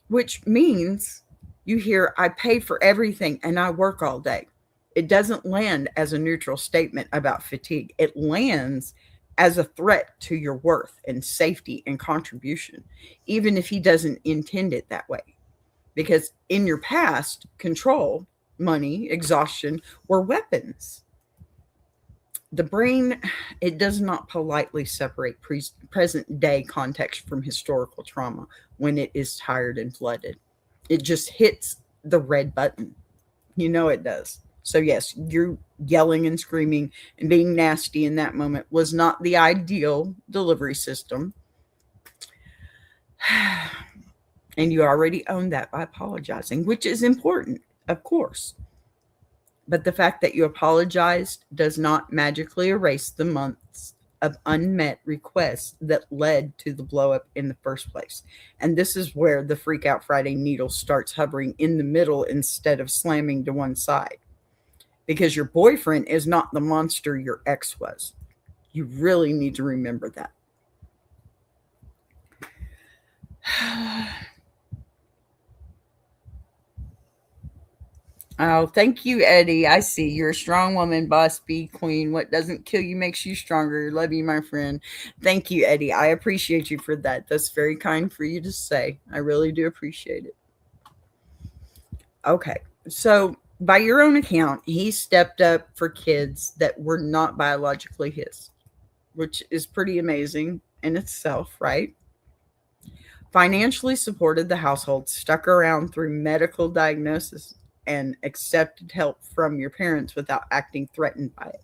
D: which means you hear, I pay for everything and I work all day. It doesn't land as a neutral statement about fatigue. It lands as a threat to your worth and safety and contribution, even if he doesn't intend it that way. Because in your past, control, money, exhaustion were weapons. The brain, it does not politely separate present day context from historical trauma when it is tired and flooded. It just hits the red button. You know it does. So, yes, you yelling and screaming and being nasty in that moment was not the ideal delivery system. And you already own that by apologizing, which is important, of course. But the fact that you apologized does not magically erase the months of unmet requests that led to the blow up in the first place. And this is where the Freakout Friday needle starts hovering in the middle instead of slamming to one side. Because your boyfriend is not the monster your ex was. You really need to remember that. Oh, thank you, Eddie. I see. You're a strong woman, boss B, queen. What doesn't kill you makes you stronger. Love you, my friend. Thank you, Eddie. I appreciate you for that. That's very kind for you to say. I really do appreciate it. Okay. So, by your own account, he stepped up for kids that were not biologically his, which is pretty amazing in itself, right? Financially supported the household, stuck around through medical diagnosis, and accepted help from your parents without acting threatened by it,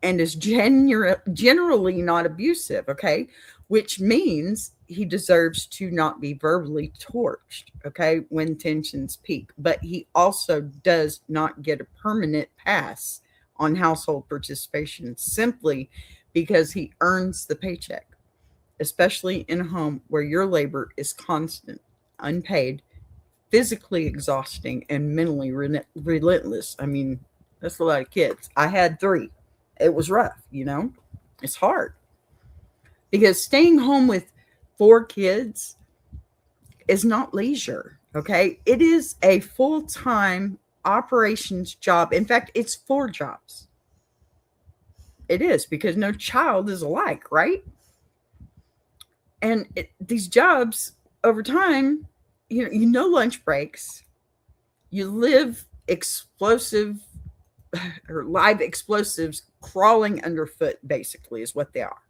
D: and is generally not abusive, okay? Which means he deserves to not be verbally torched, okay, when tensions peak. But he also does not get a permanent pass on household participation simply because he earns the paycheck, especially in a home where your labor is constant, unpaid, physically exhausting, and mentally relentless. I mean, that's a lot of kids. I had 3. It was rough, It's hard. Because staying home with 4 kids is not leisure, okay? It is a full-time operations job. In fact, it's 4 jobs. It is, because no child is alike, right? And these jobs, over time, lunch breaks, you live explosive or live explosives crawling underfoot, basically, is what they are.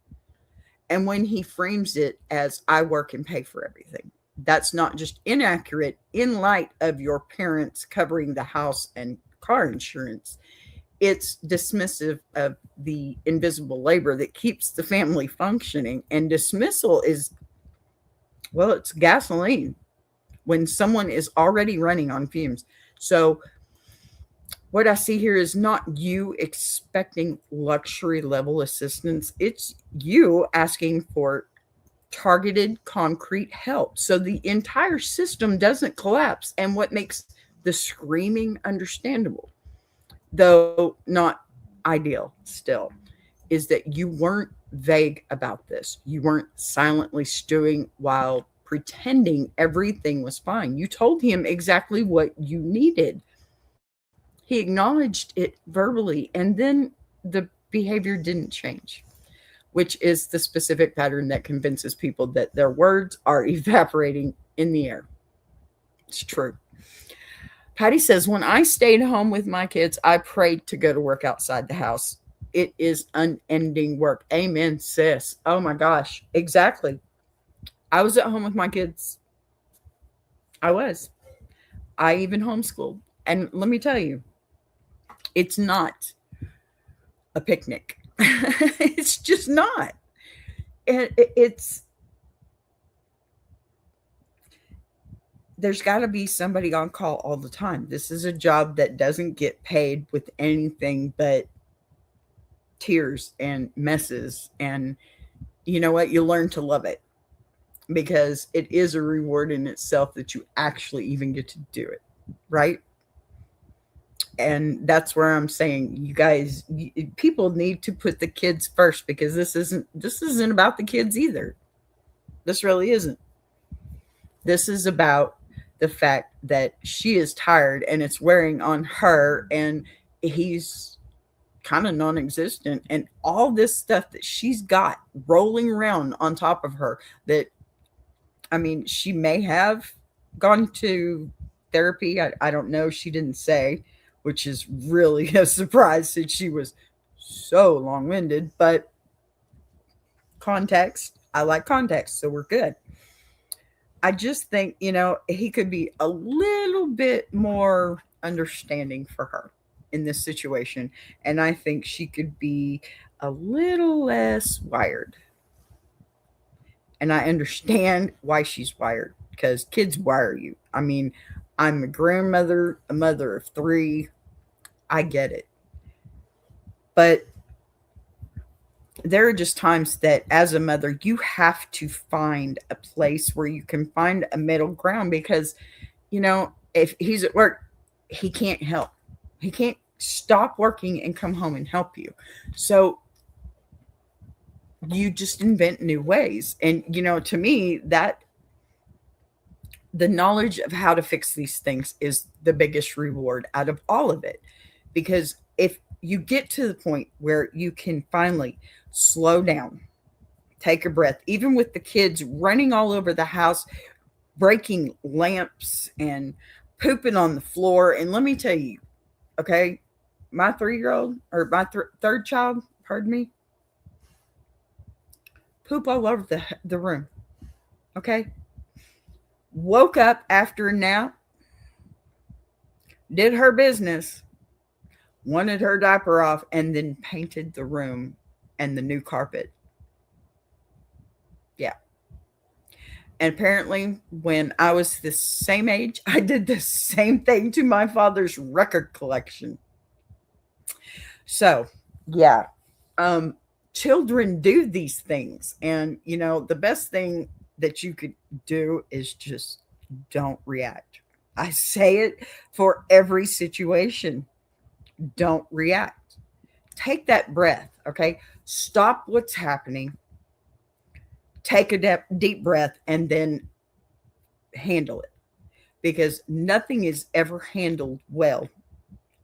D: And when he frames it as I work and pay for everything, that's not just inaccurate in light of your parents covering the house and car insurance. It's dismissive of the invisible labor that keeps the family functioning. And dismissal is, well, it's gasoline when someone is already running on fumes. So what I see here is not you expecting luxury level assistance. It's you asking for targeted, concrete help so the entire system doesn't collapse. And what makes the screaming understandable, though not ideal still, is that you weren't vague about this. You weren't silently stewing while pretending everything was fine. You told him exactly what you needed. He acknowledged it verbally, and then the behavior didn't change, which is the specific pattern that convinces people that their words are evaporating in the air. It's true. Patty says, when I stayed home with my kids, I prayed to go to work outside the house. It is unending work. Amen, sis. Oh my gosh. Exactly. I was at home with my kids. I even homeschooled. And let me tell you, it's not a picnic. It's just not. There's got to be somebody on call all the time. This is a job that doesn't get paid with anything but tears and messes. And you know what? You learn to love it, because it is a reward in itself that you actually even get to do it, right? And that's where I'm saying, you guys, people need to put the kids first, because this isn't about the kids either. This really isn't. This is about the fact that she is tired and it's wearing on her, and he's kind of non-existent, and all this stuff that she's got rolling around on top of her, that, I mean, she may have gone to therapy. I don't know. She didn't say, which is really a surprise since she was so long-winded, but context, I like context, so we're good. I just think, he could be a little bit more understanding for her in this situation. And I think she could be a little less wired. And I understand why she's wired, because kids wire you. I mean, I'm a grandmother, a mother of 3. I get it. But there are just times that as a mother, you have to find a place where you can find a middle ground, because, if he's at work, he can't help. He can't stop working and come home and help you. So you just invent new ways. And, to me, that the knowledge of how to fix these things is the biggest reward out of all of it. Because if you get to the point where you can finally slow down, take a breath, even with the kids running all over the house, breaking lamps and pooping on the floor. And let me tell you, okay, my 3-year-old, or my third child, pardon me, poop all over the room. Okay. Woke up after a nap, did her business, wanted her diaper off, and then painted the room and the new carpet. Yeah. And apparently when I was the same age, I did the same thing to my father's record collection. So, yeah. Children do these things. And, the best thing that you could do is just don't react. I say it for every situation. Don't react. Take that breath, okay? Stop what's happening. Take a deep breath and then handle it. Because nothing is ever handled well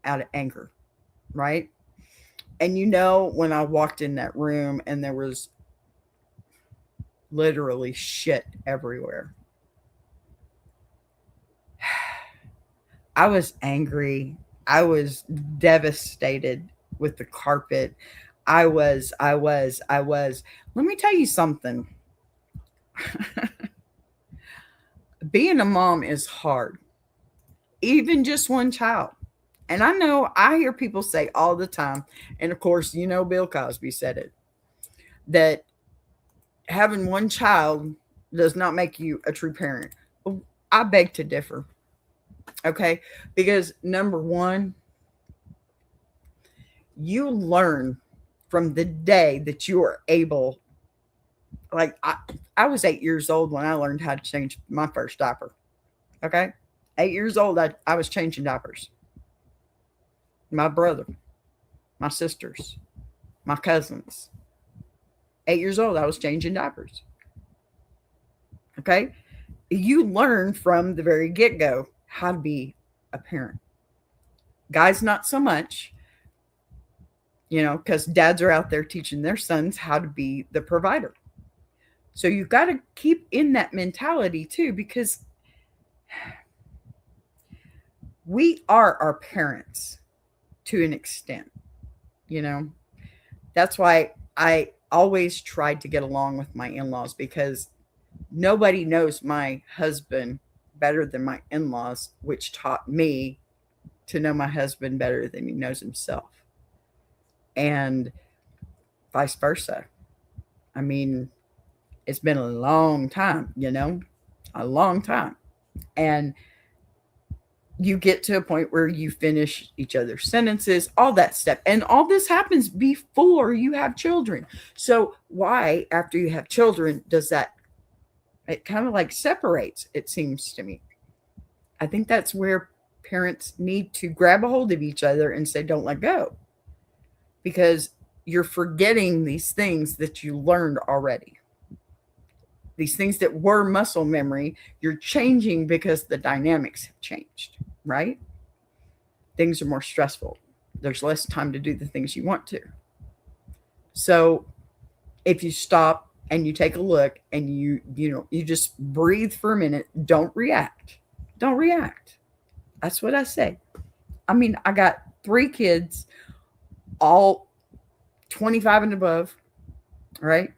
D: out of anger, right? And when I walked in that room and there was literally shit everywhere, I was angry. I was devastated with the carpet. I was. Let me tell you something. Being a mom is hard. Even just one child. And I know I hear people say all the time, and of course, Bill Cosby said it, that having one child does not make you a true parent. I beg to differ. Okay? Because number one, you learn from the day that you are able. Like, I was 8 years old when I learned how to change my first diaper. Okay? 8 years old, I was changing diapers. My brother, my sisters, my cousins. 8 years old, I was changing diapers. Okay? You learn from the very get-go how to be a parent. Guys, not so much, because dads are out there teaching their sons how to be the provider. So you've got to keep in that mentality too, because we are our parents to an extent, That's why I always tried to get along with my in-laws, because nobody knows my husband better than my in-laws, which taught me to know my husband better than he knows himself. And vice versa. I mean, it's been a long time, a long time. And you get to a point where you finish each other's sentences, all that stuff. And all this happens before you have children. So why, after you have children, does that, it kind of like separates, it seems to me. I think that's where parents need to grab a hold of each other and say, don't let go. Because you're forgetting these things that you learned already. these things that were muscle memory, you're changing because the dynamics have changed, right? Things are more stressful. There's less time to do the things you want to. So if you stop and you take a look and you just breathe for a minute, don't react. Don't react. That's what I say. I mean, I got 3 kids, all 25 and above, right?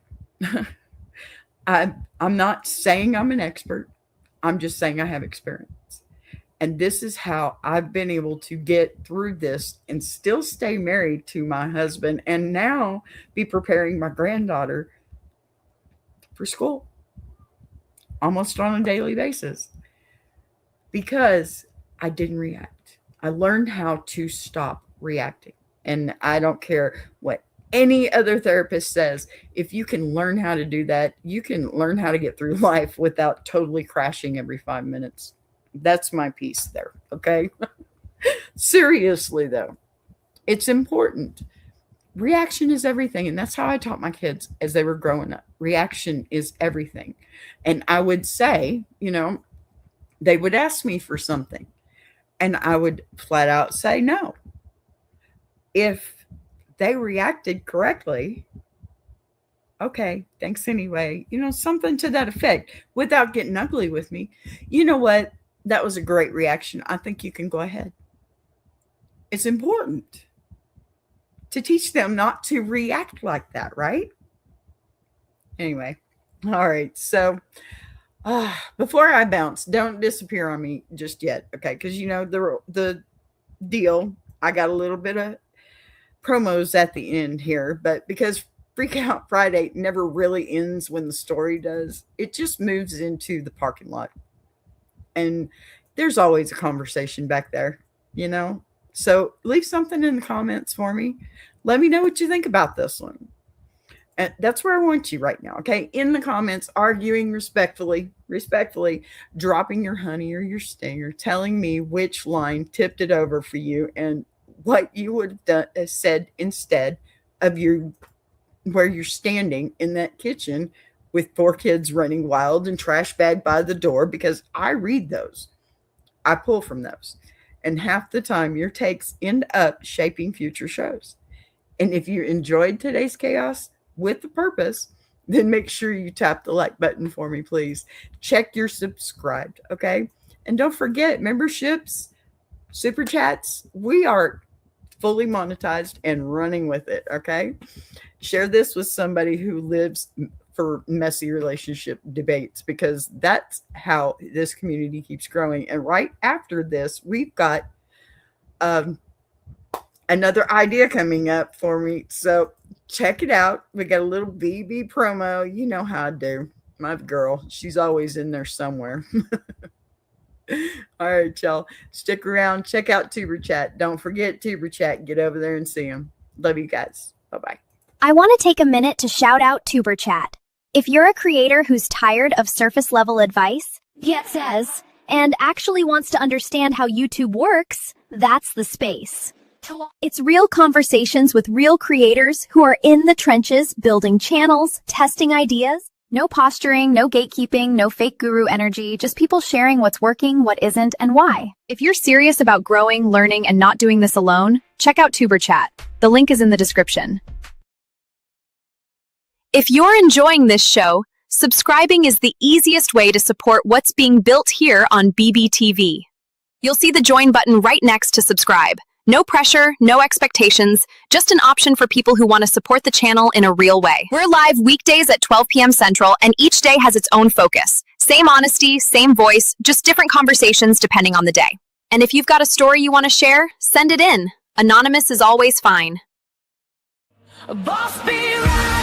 D: I'm not saying I'm an expert. I'm just saying I have experience. And this is how I've been able to get through this and still stay married to my husband and now be preparing my granddaughter for school almost on a daily basis because I didn't react. I learned how to stop reacting. And I don't care what any other therapist says. If you can learn how to do that, you can learn how to get through life without totally crashing every 5 minutes. That's my piece there. Okay. Seriously though, it's important. Reaction is everything. And that's how I taught my kids as they were growing up. Reaction is everything. And I would say, they would ask me for something and I would flat out say no. If they reacted correctly, okay, thanks anyway, something to that effect without getting ugly with me. You know what? That was a great reaction. I think you can go ahead. It's important to teach them not to react like that, right? Anyway, all right. So before I bounce, don't disappear on me just yet, okay? Because the deal, I got a little bit of promos at the end here, but because Freakout Friday never really ends when the story does, it just moves into the parking lot. And there's always a conversation back there, So leave something in the comments for me. Let me know what you think about this one. And that's where I want you right now, okay? In the comments, arguing respectfully, dropping your honey or your stinger, telling me which line tipped it over for you and what you would have said instead of where you're standing in that kitchen with 4 kids running wild and trash bag by the door, because I read those. I pull from those. And half the time your takes end up shaping future shows. And if you enjoyed today's chaos with the purpose, then make sure you tap the like button for me, please. Check you're subscribed, okay? And don't forget, memberships, super chats, we are fully monetized and running with it, okay? Share this with somebody who lives for messy relationship debates, because that's how this community keeps growing. And right after this, we've got another idea coming up for me. So check it out. We got a little BB promo. You know how I do. My girl, she's always in there somewhere. All right, y'all. Stick around. Check out Tuber Chat. Don't forget Tuber Chat. Get over there and see them. Love you guys. Bye-bye.
C: I want to take a minute to shout out Tuber Chat. If you're a creator who's tired of surface level advice, and actually wants to understand how YouTube works, that's the space. It's real conversations with real creators who are in the trenches, building channels, testing ideas. No posturing, no gatekeeping, no fake guru energy, just people sharing what's working, what isn't, and why.
B: If you're serious about growing, learning, and not doing this alone, check out Tuber Chat. The link is in the description. If you're enjoying this show, subscribing is the easiest way to support what's being built here on BBTV. You'll see the join button right next to subscribe. No pressure, no expectations, just an option for people who want to support the channel in a real way. We're live weekdays at 12 p.m. Central, and each day has its own focus. Same honesty, same voice, just different conversations depending on the day. And if you've got a story you want to share, send it in. Anonymous is always fine.
A: Boss be right.